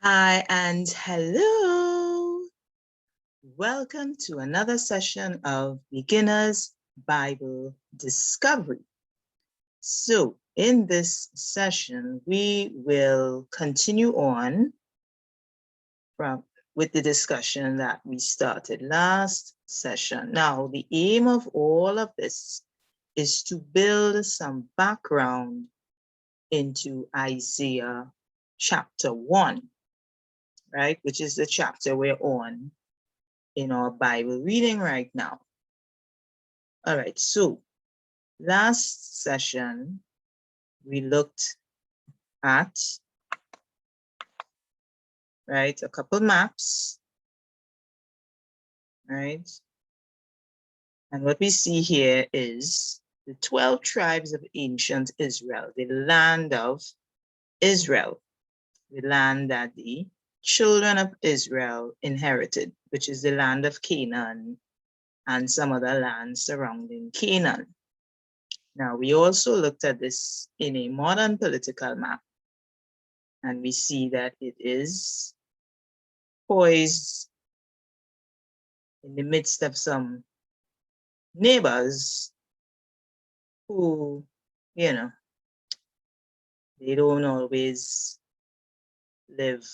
Hi and hello. Welcome to another session of Beginner's Bible Discovery. So in this session, we will continue on with the discussion that we started last session. Now, the aim of all of this is to build some background into Isaiah chapter 1. Right, which is the chapter we're on in our Bible reading right now. All right, so last session, we looked at, right, a couple maps, right? And what we see here is the 12 tribes of ancient Israel, the land of Israel, the land that the children of Israel inherited, which is the land of Canaan and some other lands surrounding Canaan. Now, we also looked at this in a modern political map, and we see that it is poised in the midst of some neighbors who, you know, they don't always live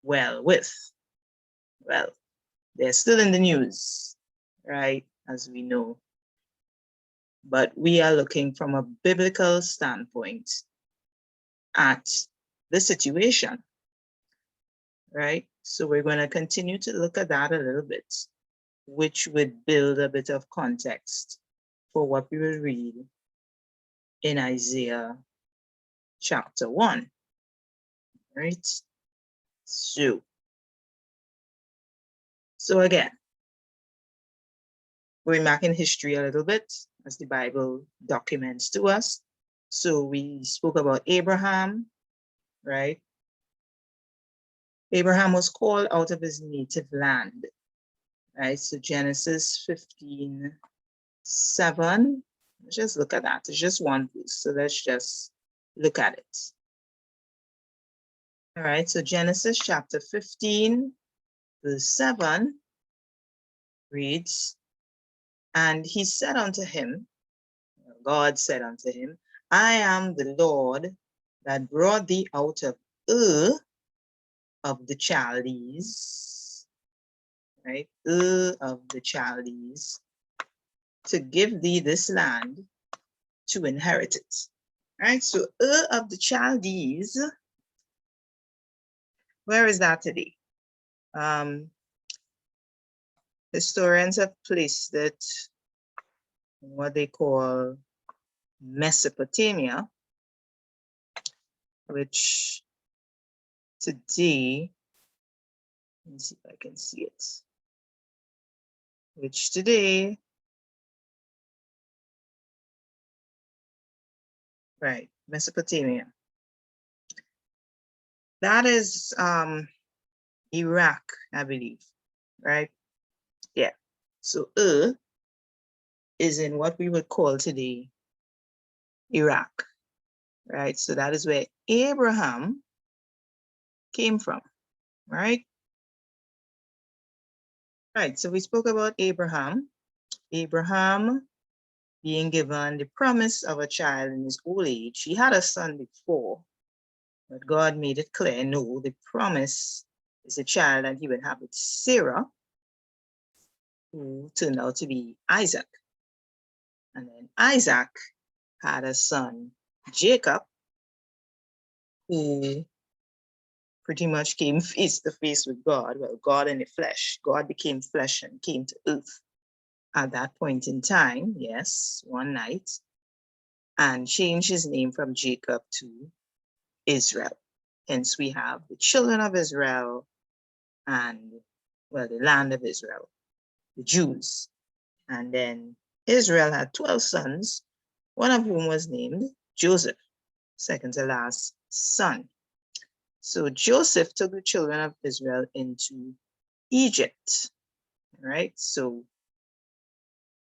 well with. Well, they're still in the news, right, as we know. But we are looking from a biblical standpoint at the situation, right? So we're going to continue to look at that a little bit, which would build a bit of context for what we will read in Isaiah chapter 1, right? So again, going back in history a little bit, as the Bible documents to us. So we spoke about Abraham, right? Abraham was called out of his native land, right? So Genesis 15:7. Let's just look at that. It's just one verse, so let's just look at it. All right, so Genesis chapter 15, verse 7 reads, "And he said unto him," God said unto him, "I am the Lord that brought thee out of Ur of the Chaldees," right? Ur of the Chaldees, "to give thee this land to inherit it." Right? So Ur of the Chaldees, where is that today? Historians have placed it in what they call Mesopotamia, which today, let me see if I can see it, which today, right, Mesopotamia. That is Iraq, I believe, right? Yeah. So is in what we would call today Iraq, right? So that is where Abraham came from, right? Right, so we spoke about Abraham. Abraham being given the promise of a child in his old age. He had a son before, but God made it clear, no, the promise is a child that he would have with Sarah, who turned out to be Isaac. And then Isaac had a son, Jacob, who pretty much came face to face with God. Well, God in the flesh. God became flesh and came to earth at that point in time, yes, one night, and changed his name from Jacob to Israel. Hence, we have the children of Israel and, well, the land of Israel, the Jews. And then Israel had 12 sons, one of whom was named Joseph, second to last son. So Joseph took the children of Israel into Egypt, right? So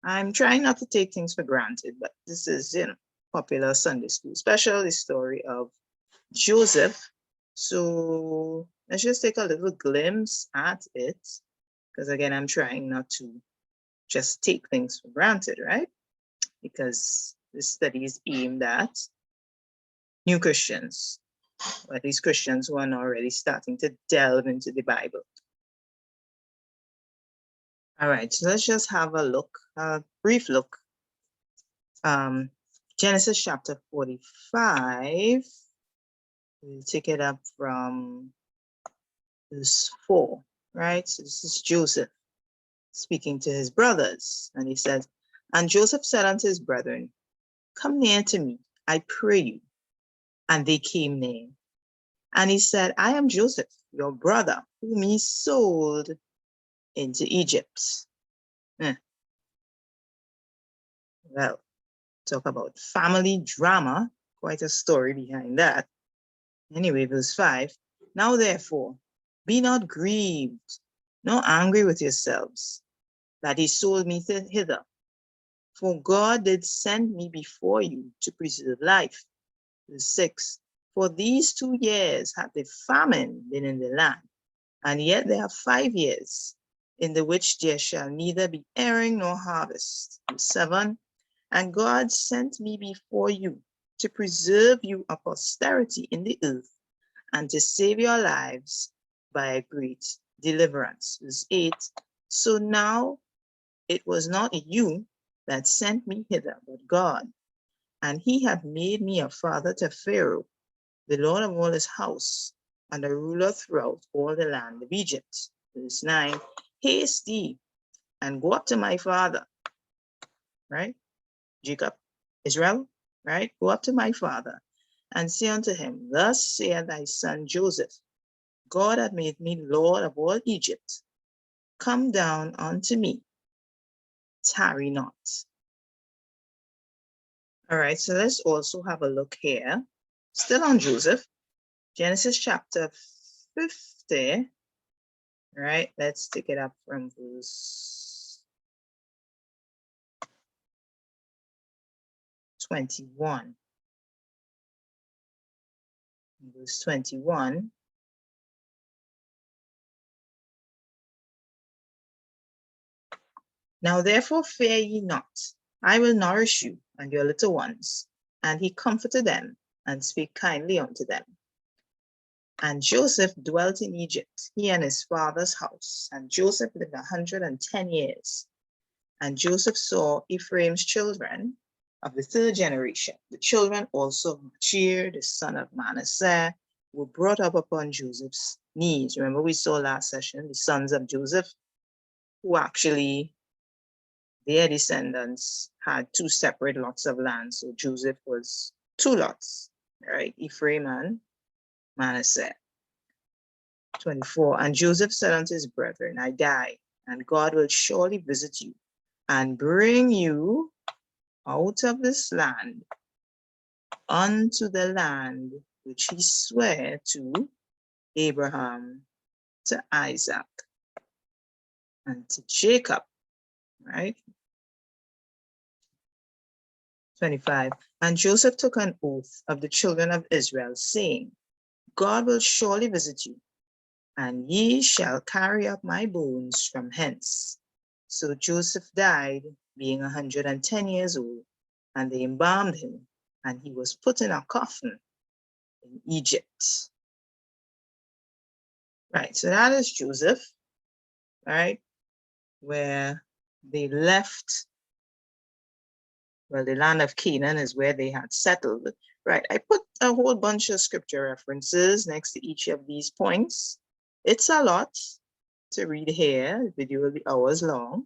I'm trying not to take things for granted, but this is, popular Sunday school special, the story of Joseph So let's just take a little glimpse at it, because again, I'm trying not to just take things for granted, right? Because this study is aimed at new Christians, or at least Christians who are now already starting to delve into the Bible. All right, so let's just have a look, a brief look. Genesis chapter 45. We'll take it up from verse 4, right? So this is Joseph speaking to his brothers. And he says, and Joseph said unto his brethren, come near to me, I pray you. And they came near. And he said, I am Joseph, your brother, whom he sold into Egypt. Well, talk about family drama, quite a story behind that. Anyway, verse 5, now therefore, be not grieved, nor angry with yourselves, that he sold me hither. For God did send me before you to preserve life. Verse 6, for these 2 years hath the famine been in the land, and yet there are 5 years, in the which there shall neither be airing nor harvest. Verse 7, and God sent me before you to preserve you a posterity in the earth, and to save your lives by a great deliverance. Verse 8, so now it was not you that sent me hither, but God. And he hath made me a father to Pharaoh, the Lord of all his house, and a ruler throughout all the land of Egypt. Verse 9, haste thee, and go up to my father, right? Jacob, Israel, right? Go up to my father, and say unto him, thus saith thy son Joseph, God hath made me Lord of all Egypt. Come down unto me, tarry not. All right, so let's also have a look here, still on Joseph, Genesis chapter 50, right? Let's take it up from verse 21. Verse 21. Now therefore fear ye not, I will nourish you and your little ones. And he comforted them and spake kindly unto them. And Joseph dwelt in Egypt, he and his father's house. And Joseph lived 110 years. And Joseph saw Ephraim's children of the 3rd generation. The children also of Machir, the son of Manasseh, were brought up upon Joseph's knees. Remember, we saw last session the sons of Joseph, who actually, their descendants had 2 separate lots of land. So Joseph was 2 lots, right? Ephraim and Manasseh. 24, and Joseph said unto his brethren, I die, and God will surely visit you and bring you out of this land unto the land which he sware to Abraham, to Isaac, and to Jacob, right? 25, and Joseph took an oath of the children of Israel, saying, God will surely visit you, and ye shall carry up my bones from hence. So Joseph died, being 110 years old, and they embalmed him, and he was put in a coffin in Egypt. Right, so that is Joseph, right, where they left. Well, the land of Canaan is where they had settled. Right, I put a whole bunch of scripture references next to each of these points. It's a lot to read here. The video will be hours long.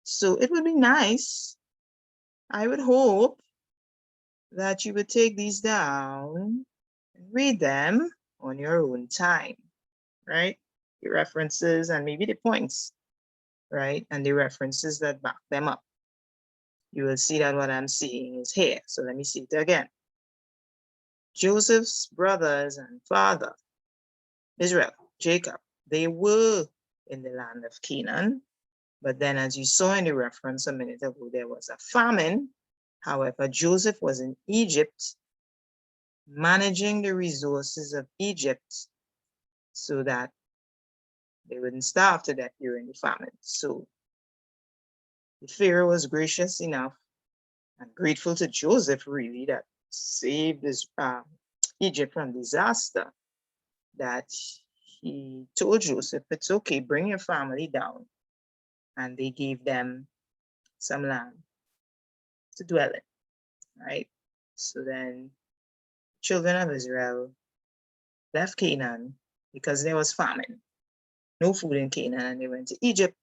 So it would be nice, I would hope, that you would take these down and read them on your own time, right? The references and maybe the points, right? And the references that back them up. You will see that what I'm seeing is here. So let me see it again. Joseph's brothers and father, Israel, Jacob, they were in the land of Canaan. But then as you saw in the reference a minute ago, there was a famine. However, Joseph was in Egypt managing the resources of Egypt so that they wouldn't starve to death during the famine. So the Pharaoh was gracious enough and grateful to Joseph, really, that saved Egypt from disaster, that he told Joseph, it's okay, bring your family down. And they gave them some land to dwell in, right? So then children of Israel left Canaan because there was famine, no food in Canaan, and they went to Egypt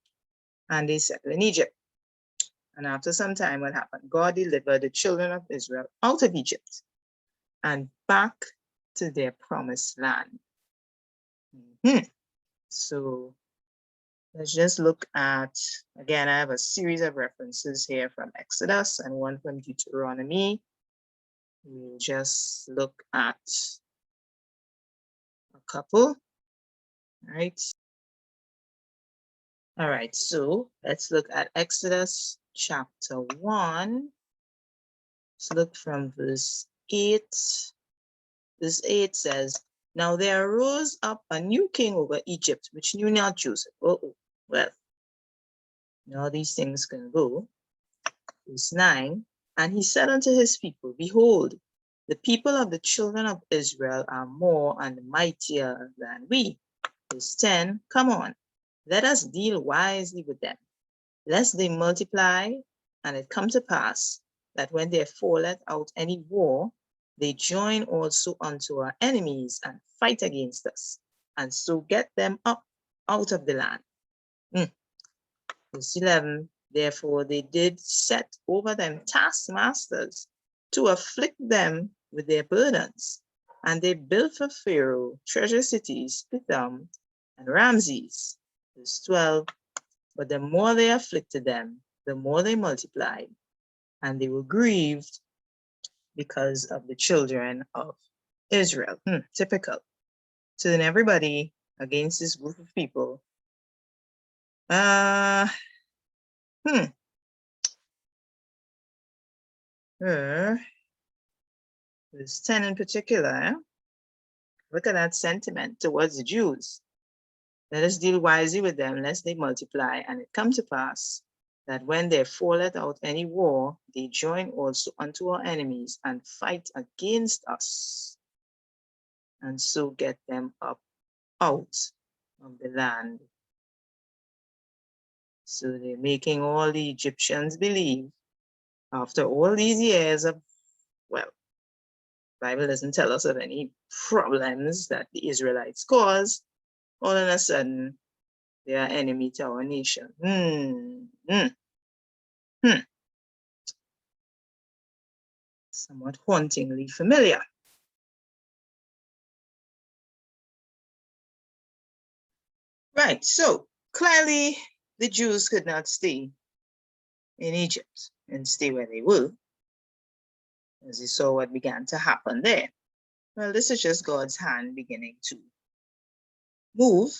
and they settled in Egypt. And after some time, what happened? God delivered the children of Israel out of Egypt and back to their promised land. So let's just look at, again, I have a series of references here from Exodus and one from Deuteronomy. We'll just look at a couple, right? All right, so let's look at Exodus chapter 1. Let's look from verse 8. Verse 8 says, now there arose up a new king over Egypt, which knew not Joseph. Oh, well, now these things can go. Verse 9, and he said unto his people, behold, the people of the children of Israel are more and mightier than we. Verse 10, come on, let us deal wisely with them, lest they multiply, and it come to pass that when there falleth out any war, they join also unto our enemies and fight against us, and so get them up out of the land. Verse 11, therefore they did set over them taskmasters to afflict them with their burdens, and they built for Pharaoh treasure cities, Pithom and Ramses. Verse 12, but the more they afflicted them, the more they multiplied, and they were grieved because of the children of Israel. Typical. Turn everybody against this group of people. Verse 10 in particular, look at that sentiment towards the Jews. Let us deal wisely with them, lest they multiply, and it come to pass that when there falleth out any war, they join also unto our enemies and fight against us, and so get them up out of the land. So they're making all the Egyptians believe, after all these years of, well, the Bible doesn't tell us of any problems that the Israelites caused, all of a sudden they are enemy to our nation. Somewhat hauntingly familiar. Right, so clearly the Jews could not stay in Egypt and stay where they were, as you saw what began to happen there. Well, this is just God's hand beginning to move,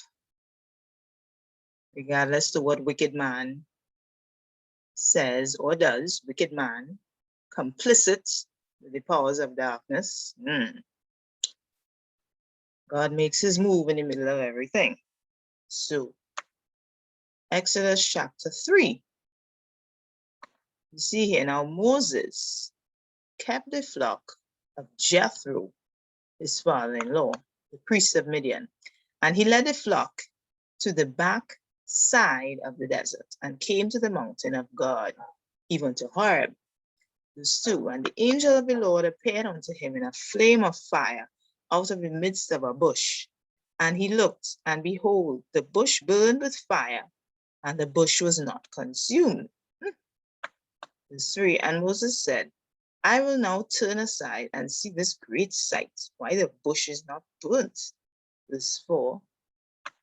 regardless to what wicked man says or does. Wicked man, complicit with the powers of darkness. God makes his move in the middle of everything. So, Exodus chapter 3. You see here now, Moses kept the flock of Jethro, his father-in-law, the priest of Midian, and he led the flock to the back side of the desert and came to the mountain of God, even to Horeb. Verse 2, and the angel of the Lord appeared unto him in a flame of fire out of the midst of a bush. And he looked, and behold, the bush burned with fire, and the bush was not consumed. Verse 3, and Moses said, I will now turn aside and see this great sight, why the bush is not burnt. Verse 4,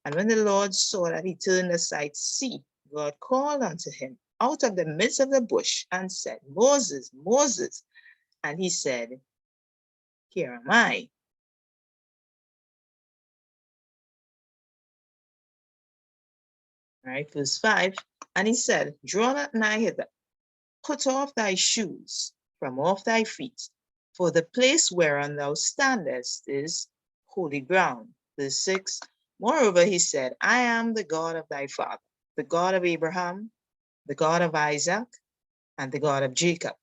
and when the Lord saw that he turned aside to see, God called unto him out of the midst of the bush and said, Moses, Moses. And he said, here am I. All right, verse 5, and he said, draw not nigh hither, put off thy shoes from off thy feet, For the place whereon thou standest is holy ground. Verse 6, moreover, he said, I am the God of thy father, the God of Abraham, the God of Isaac, and the God of Jacob.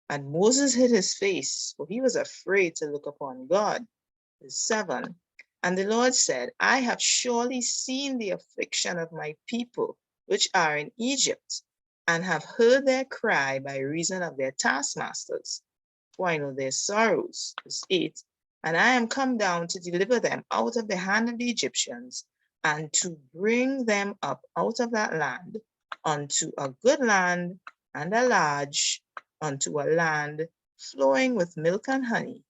And Moses hid his face, for he was afraid to look upon God. Verse 7, and the Lord said, I have surely seen the affliction of my people, which are in Egypt, and have heard their cry by reason of their taskmasters, for I know their sorrows. Verse 8, and I am come down to deliver them out of the hand of the Egyptians, and to bring them up out of that land unto a good land and a large, unto a land flowing with milk and honey,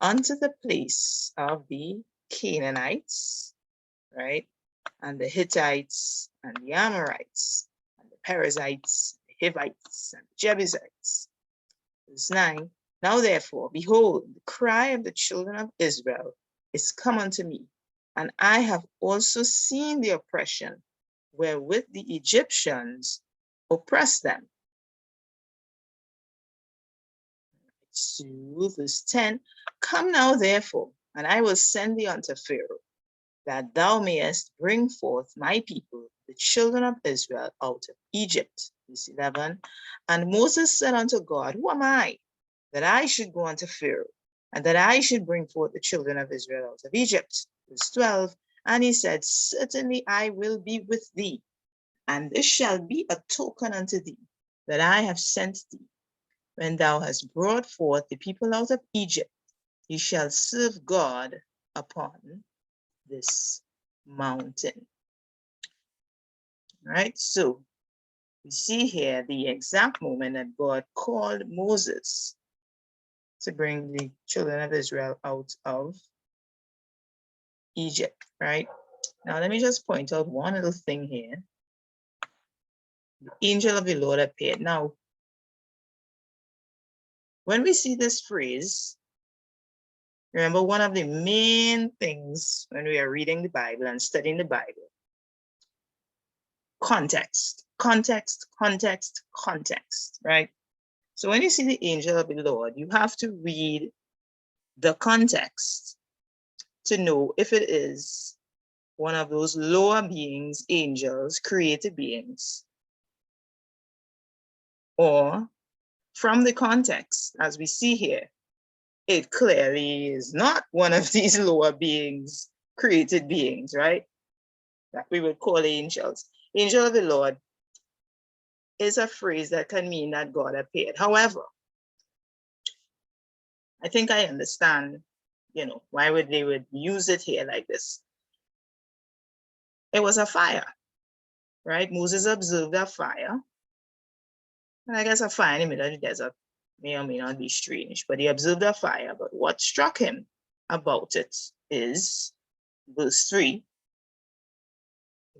unto the place of the Canaanites, right? And the Hittites and the Amorites and the Perizzites, the Hivites and the Jebusites. Verse 9, now therefore, behold, the cry of the children of Israel is come unto me, and I have also seen the oppression wherewith the Egyptians oppress them. So, verse 10, come now therefore, and I will send thee unto Pharaoh, that thou mayest bring forth my people, the children of Israel, out of Egypt. Verse 11, and Moses said unto God, who am I, that I should go unto Pharaoh, and that I should bring forth the children of Israel out of Egypt? Verse 12, and he said, certainly I will be with thee, and this shall be a token unto thee, that I have sent thee. When thou hast brought forth the people out of Egypt, ye shall serve God upon this mountain. All right, so we see here the exact moment that God called Moses to bring the children of Israel out of Egypt, right? Now, let me just point out one little thing here. The angel of the Lord appeared. Now, when we see this phrase, remember one of the main things when we are reading the Bible and studying the Bible, context, context, context, context, right? So when you see the angel of the Lord, you have to read the context to know if it is one of those lower beings, angels, created beings, or from the context, as we see here, it clearly is not one of these lower beings, created beings, right? That we would call angels. Angel of the Lord is a phrase that can mean that God appeared. However, I think I understand, why they would use it here like this. It was a fire, right? Moses observed a fire. And I guess a fire in the middle of the desert may or may not be strange, but he observed a fire. But what struck him about it is, verse 3,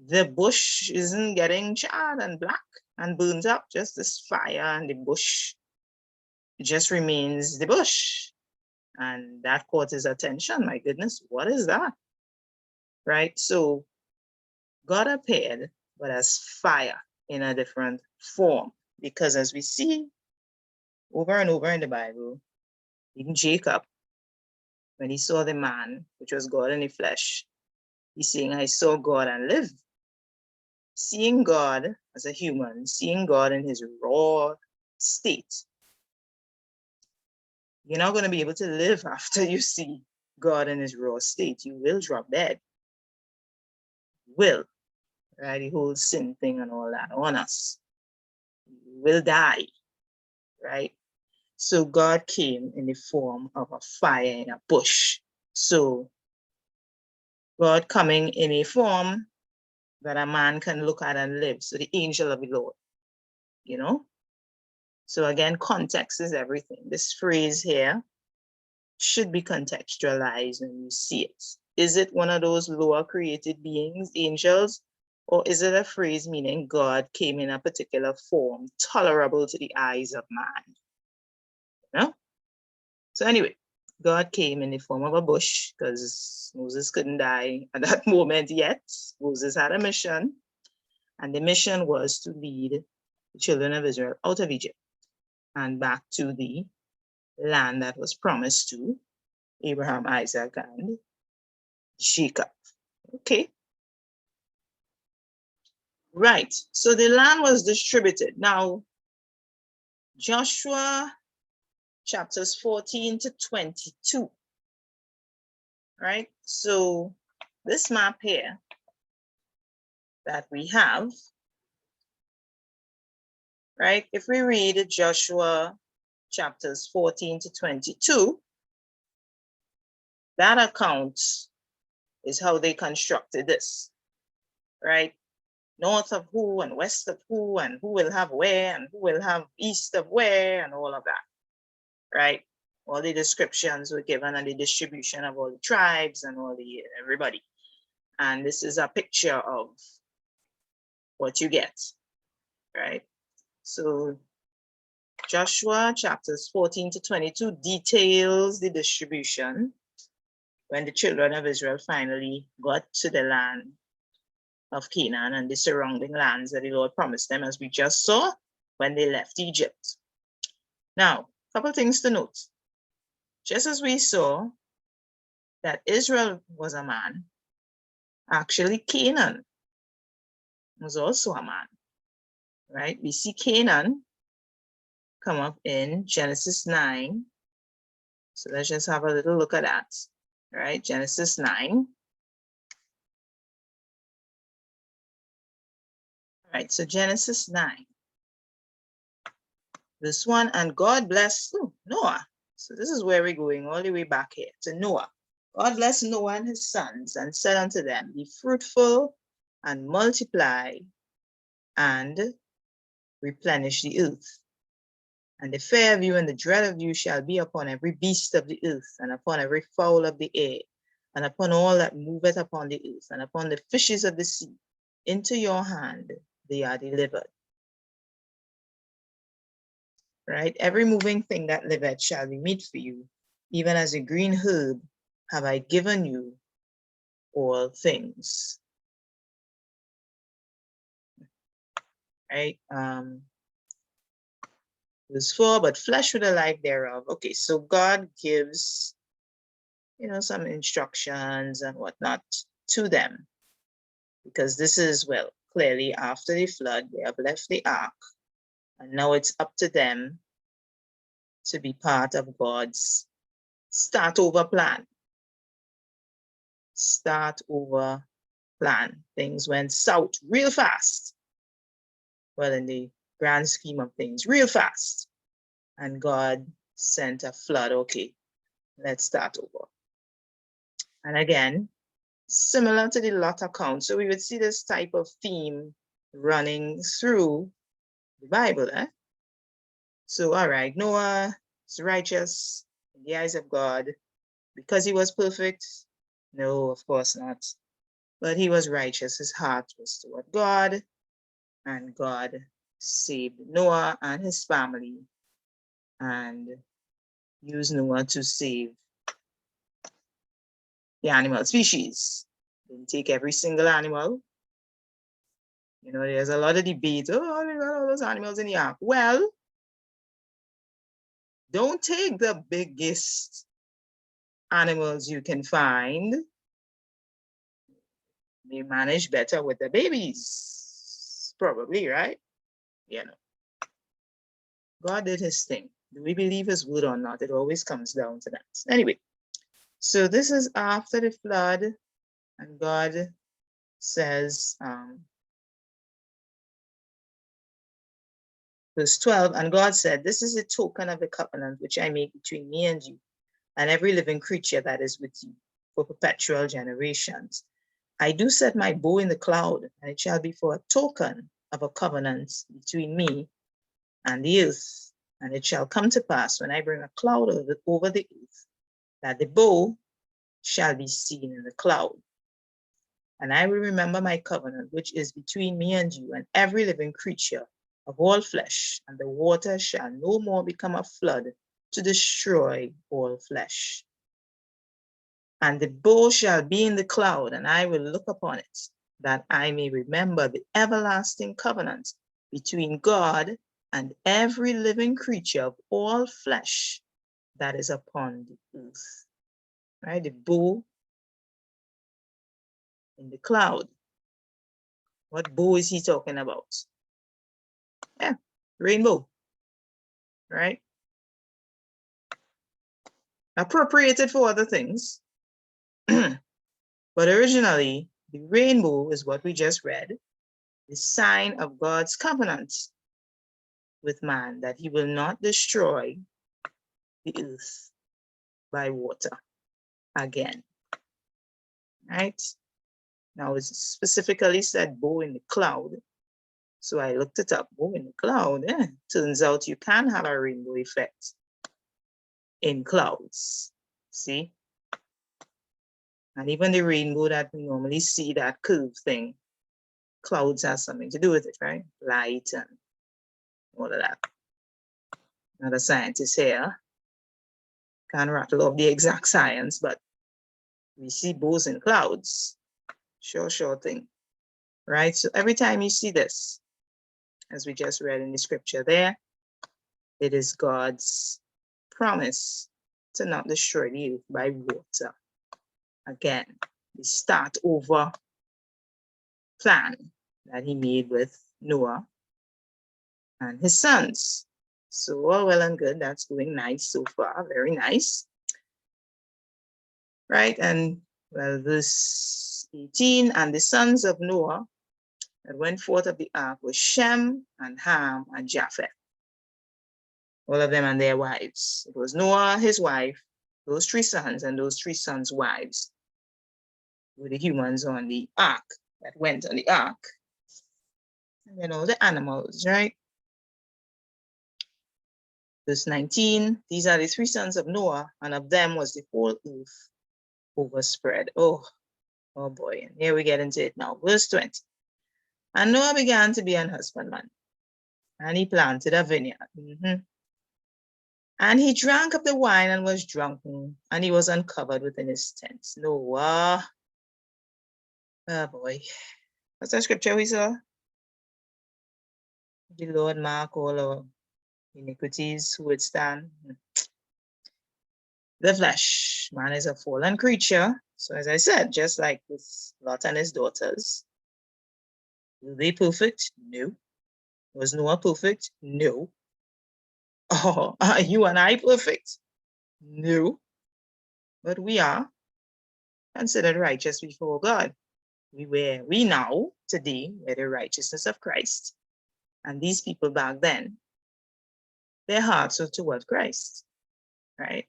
the bush isn't getting charred and black and burns up, just this fire, and the bush just remains the bush. And that caught his attention. My goodness, what is that? Right? So God appeared, but as fire in a different form. Because as we see over and over in the Bible, even Jacob, when he saw the man, which was God in the flesh, he's saying, I saw God and lived. Seeing God as a human, seeing God in his raw state, you're not going to be able to live after you see God in his raw state. You will drop dead. You will, right? The whole sin thing and all that on us. You will die, right? So God came in the form of a fire in a bush. So God coming in a form that a man can look at and live. So the angel of the Lord, So again, context is everything. This phrase here should be contextualized when you see it. Is it one of those lower created beings, angels, or is it a phrase meaning God came in a particular form tolerable to the eyes of man? So anyway, God came in the form of a bush because Moses couldn't die at that moment yet. Moses had a mission, and the mission was to lead the children of Israel out of Egypt and back to the land that was promised to Abraham, Isaac, and Jacob. Okay. Right. So the land was distributed. Now, Joshua chapters 14 to 22. Right. So this map here that we have, right? If we read Joshua chapters 14 to 22, that account is how they constructed this, right? North of who and west of who and who will have where and who will have east of where and all of that, right? All the descriptions were given and the distribution of all the tribes and all the everybody. And this is a picture of what you get, right? So Joshua chapters 14 to 22 details the distribution when the children of Israel finally got to the land of Canaan and the surrounding lands that the Lord promised them, as we just saw when they left Egypt. Now, a couple things to note. Just as we saw that Israel was a man, actually Canaan was also a man, right? We see Canaan come up in Genesis 9. So let's just have a little look at that, right? Genesis 9. All right, so Genesis 9. This one, and God blessed Noah. So this is where we're going all the way back here to Noah. God blessed Noah and his sons and said unto them, be fruitful and multiply and replenish the earth. And the fear of you and the dread of you shall be upon every beast of the earth, and upon every fowl of the air, and upon all that moveth upon the earth, and upon the fishes of the sea. Into your hand they are delivered. Right? Every moving thing that liveth shall be meat for you, even as a green herb have I given you all things. Right? Verse 4, but flesh with the life thereof. Okay, so God gives, some instructions and whatnot to them, because this is, well, clearly after the flood, they have left the ark, and now it's up to them to be part of God's start over plan. Start over plan. Things went south real fast. Well, in the grand scheme of things, real fast. And God sent a flood. Okay, let's start over. And again, similar to the Lot account. So we would see this type of theme running through the Bible. So, all right, Noah is righteous in the eyes of God because he was perfect. No, of course not. But he was righteous. His heart was toward God, and God saved Noah and his family and used Noah to save the animal species. Didn't take every single animal. There's a lot of debate. Oh, they got all those animals in the ark. Well, don't take the biggest animals you can find. They manage better with the babies, probably, right? God did his thing. Do we believe his word or not? It always comes down to that. Anyway, so this is after the flood, and God says, verse 12, and God said, this is a token of the covenant which I make between me and you, and every living creature that is with you for perpetual generations. I do set my bow in the cloud, and it shall be for a token of a covenant between me and the earth. And it shall come to pass when I bring a cloud over the earth, that the bow shall be seen in the cloud. And I will remember my covenant, which is between me and you and every living creature of all flesh, and the water shall no more become a flood to destroy all flesh. And the bow shall be in the cloud, and I will look upon it, that I may remember the everlasting covenant between God and every living creature of all flesh, that is upon the earth. Right? The bow in the cloud. What bow is he talking about? Yeah, rainbow. Right? Appropriated for other things. But originally, the rainbow is what we just read, the sign of God's covenant with man, that he will not destroy the earth by water again. Right? Now, it specifically said bow in the cloud. So I looked it up, bow in the cloud. Turns out you can have a rainbow effect in clouds. See? And even the rainbow that we normally see, that curved thing, clouds has something to do with it, right? Light and all of that. Not a scientist here. Can't rattle off the exact science, but we see bows in clouds. Sure thing. Right? So every time you see this, as we just read in the scripture there, it is God's promise to not destroy the earth by water. Again, the start over plan that he made with Noah and his sons. So all well and good, that's going nice so far, very nice. Right, and well, verse 18, and the sons of Noah that went forth of the ark were Shem and Ham and Japheth, all of them and their wives. It was Noah, his wife, those 3 sons, and those 3 sons' wives were the humans on the ark that went on the ark. And then all the animals, right? Verse 19, these are the 3 sons of Noah, and of them was the whole earth overspread. Oh boy, and here we get into it now. Verse 20, and Noah began to be an husbandman, and he planted a vineyard. And he drank of the wine and was drunken, and he was uncovered within his tent. Noah. Oh boy. What's that scripture we saw? The Lord mark all our iniquities who would stand. The flesh. Man is a fallen creature. So as I said, just like with Lot and his daughters, were they perfect? No. Was Noah perfect? No. Oh, are you and I perfect? No. But we are considered righteous before God. We now, today, we're the righteousness of Christ. And these people back then, their hearts were toward Christ, right?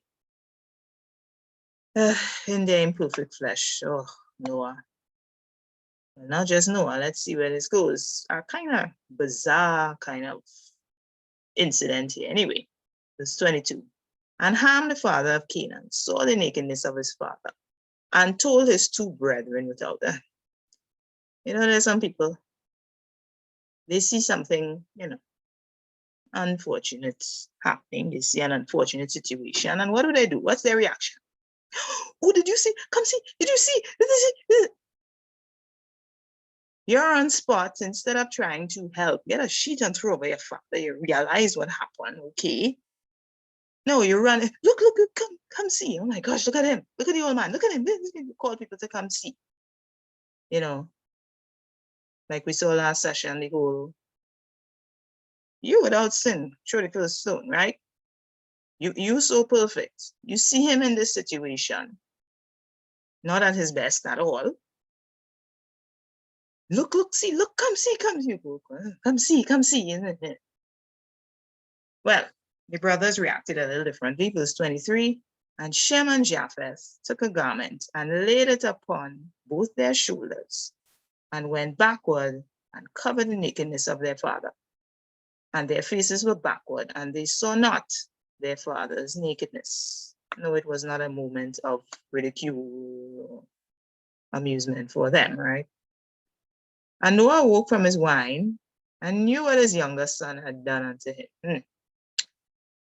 In their imperfect flesh. Oh, Noah. Well, not just Noah, let's see where this goes. A kind of bizarre kind of incident here. Anyway, verse 22. And Ham, the father of Canaan, saw the nakedness of his father and told his 2 brethren without them. You know, there's some people, they see something, unfortunate happening. They see an unfortunate situation. And what do? What's their reaction? Oh, did you see? Come see. Did you see? You're on spot. Instead of trying to help, get a sheet and throw over your father. You realize what happened, okay? No, you run. Look, come see. Oh my gosh, look at him. Look at the old man. Look at him. Call people to come see. Like we saw last session, the whole, you without sin, throw the first stone, right? You so perfect. You see him in this situation, not at his best at all. Look, see, look, come see. Come see. Well, the brothers reacted a little differently. Verse 23, and Shem and Japheth took a garment and laid it upon both their shoulders and went backward and covered the nakedness of their father. And their faces were backward, and they saw not their father's nakedness. No, it was not a moment of ridicule, amusement for them, right? And Noah woke from his wine and knew what his younger son had done unto him.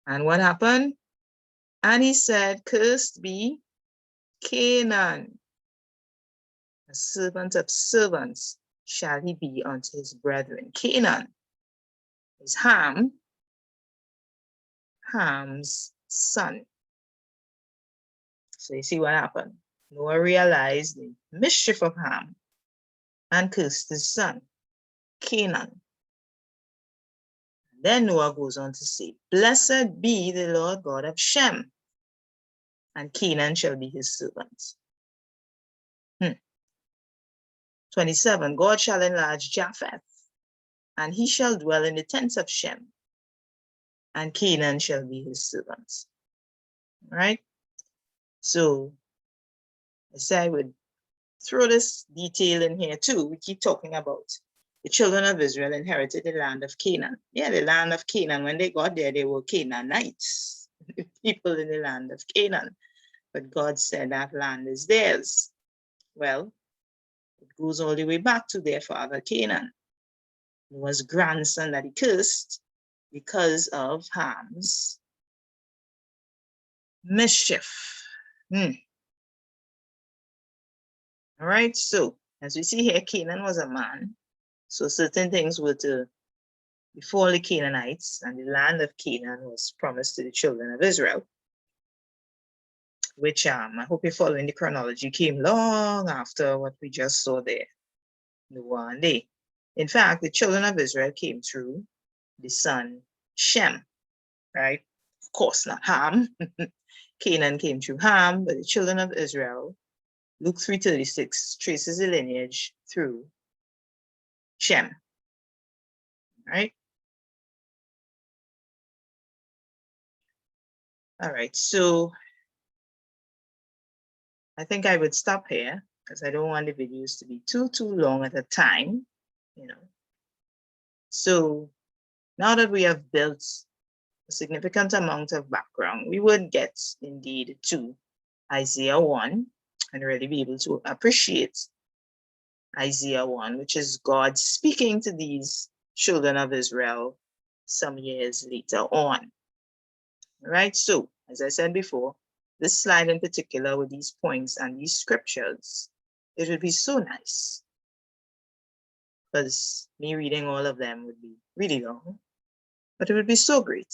And what happened? And he said, cursed be Canaan, a servant of servants shall he be unto his brethren. Canaan is Ham's son. So you see what happened. Noah realized the mischief of Ham and cursed his son, Canaan. Then Noah goes on to say, blessed be the Lord God of Shem, and Canaan shall be his servant. 27, God shall enlarge Japheth, and he shall dwell in the tents of Shem, and Canaan shall be his servant. All right? So I say I would throw this detail in here too. We keep talking about the children of Israel inherited the land of Canaan. Yeah, the land of Canaan. When they got there, they were Canaanites, people in the land of Canaan. But God said that land is theirs. Well, it goes all the way back to their father Canaan. It was grandson that he cursed because of Ham's mischief. All right, so as we see here, Canaan was a man. So certain things were to befall the Canaanites, and the land of Canaan was promised to the children of Israel, which I hope you're following the chronology, came long after what we just saw there, Noah and they. In fact, the children of Israel came through the son Shem, right? Of course, not Ham. Canaan came through Ham, but the children of Israel, Luke 3:36 traces the lineage through Shem, right? All right, so I think I would stop here because I don't want the videos to be too long at a time, you know. So now that we have built a significant amount of background, we would get indeed to Isaiah 1 and really be able to appreciate Isaiah 1, which is God speaking to these children of Israel some years later on. All right, so as I said before, this slide in particular with these points and these scriptures, it would be so nice because me reading all of them would be really long, but it would be so great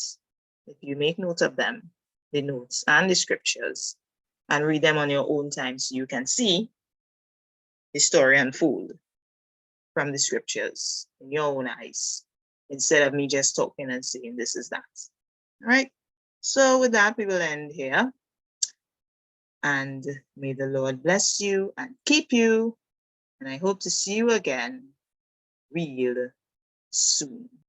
if you make note of them, the notes and the scriptures, and read them on your own time so you can see the story unfold from the scriptures in your own eyes, instead of me just talking and saying this is that. All right, so with that, we will end here. And may the Lord bless you and keep you. And I hope to see you again real soon.